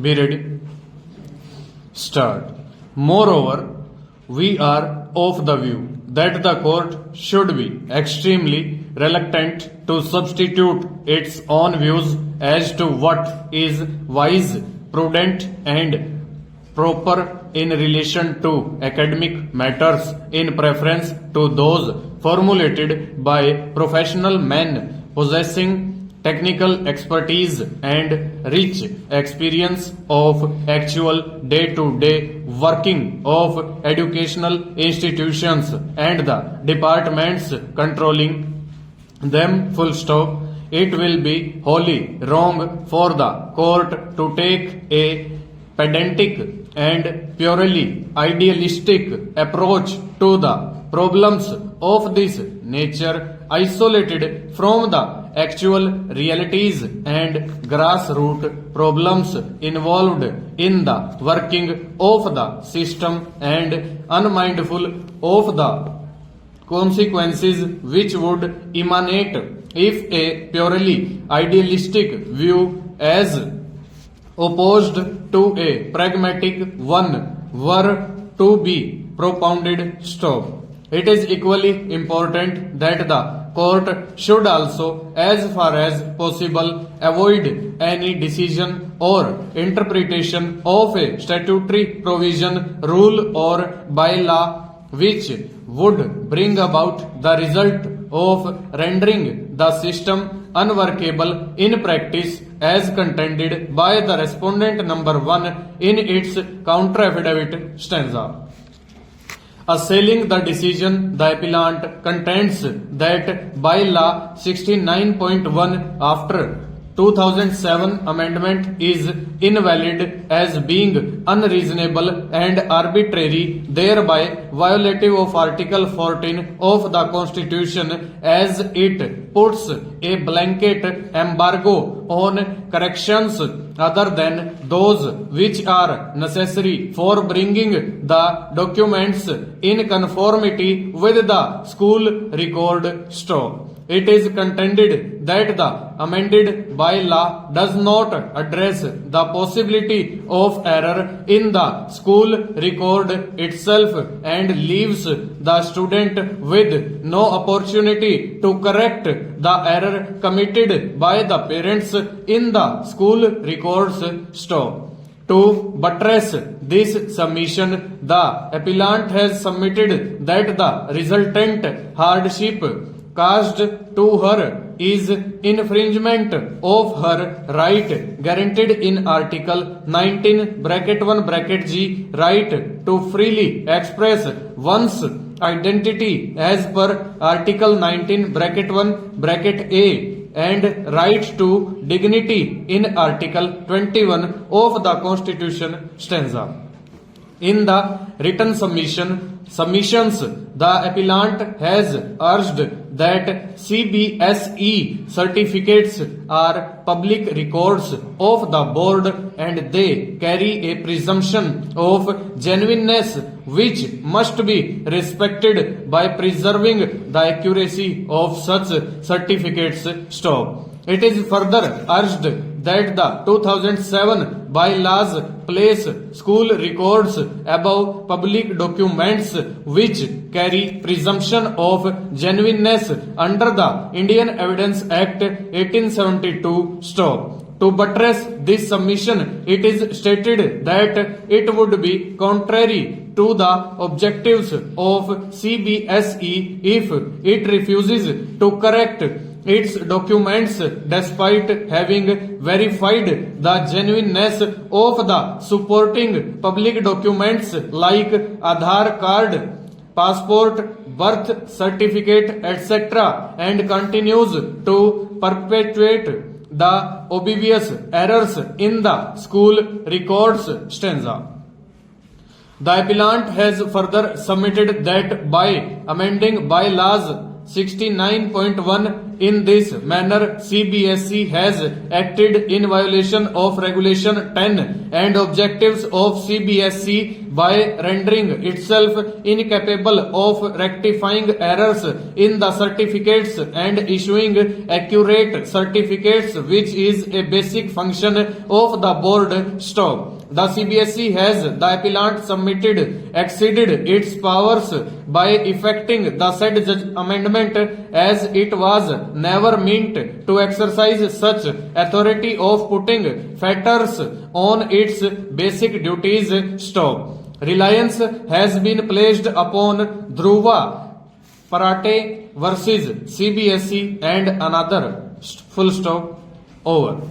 Be ready. Start. Moreover, we are of the view that the court should be extremely reluctant to substitute its own views as to what is wise, prudent, and proper in relation to academic matters in preference to those formulated by professional men possessing technical expertise and rich experience of actual day-to-day working of educational institutions and the departments controlling them. Full stop. It will be wholly wrong for the court to take a pedantic and purely idealistic approach to the problems of this nature, isolated from the actual realities and grassroots problems involved in the working of the system and unmindful of the consequences which would emanate if a purely idealistic view as opposed to a pragmatic one were to be propounded. Stop. It is equally important that the court should also, as far as possible, avoid any decision or interpretation of a statutory provision, rule, or bylaw which would bring about the result of rendering the system unworkable in practice as contended by the respondent number 1 in its counter affidavit stanza. Assailing the decision, the appellant contends that by law 69.1 after 2007 amendment is invalid as being unreasonable and arbitrary, thereby violative of Article 14 of the Constitution, as it puts a blanket embargo on corrections other than those which are necessary for bringing the documents in conformity with the school record. Stop. It is contended that the amended bylaw does not address the possibility of error in the school record itself and leaves the student with no opportunity to correct the error committed by the parents in the school records. Stop. To buttress this submission, the appellant has submitted that the resultant hardship caused to her is infringement of her right guaranteed in Article 19 (1) G, right to freely express one's identity as per Article 19 (1) A and right to dignity in Article 21 of the Constitution. Stanza. In the written submissions, the appellant has urged that CBSE certificates are public records of the board and they carry a presumption of genuineness which must be respected by preserving the accuracy of such certificates. Stop. It is further urged that the 2007 bylaws place school records above public documents which carry presumption of genuineness under the Indian Evidence Act 1872. Stop. To buttress this submission, it is stated that it would be contrary to the objectives of CBSE if it refuses to correct its documents despite having verified the genuineness of the supporting public documents like Aadhaar card, passport, birth certificate, etc., and continues to perpetuate the obvious errors in the school records. Stanza. The appellant has further submitted that by amending bylaws 69.1 In this manner, CBSE has acted in violation of Regulation 10 and objectives of CBSE by rendering itself incapable of rectifying errors in the certificates and issuing accurate certificates, which is a basic function of the board. Stop. The CBSE has, the appellant submitted, exceeded its powers by effecting the said amendment, as it was never meant to exercise such authority of putting fetters on its basic duties. Stop. Reliance has been placed upon Dhruva Parate versus CBSE and another. Full stop. Over.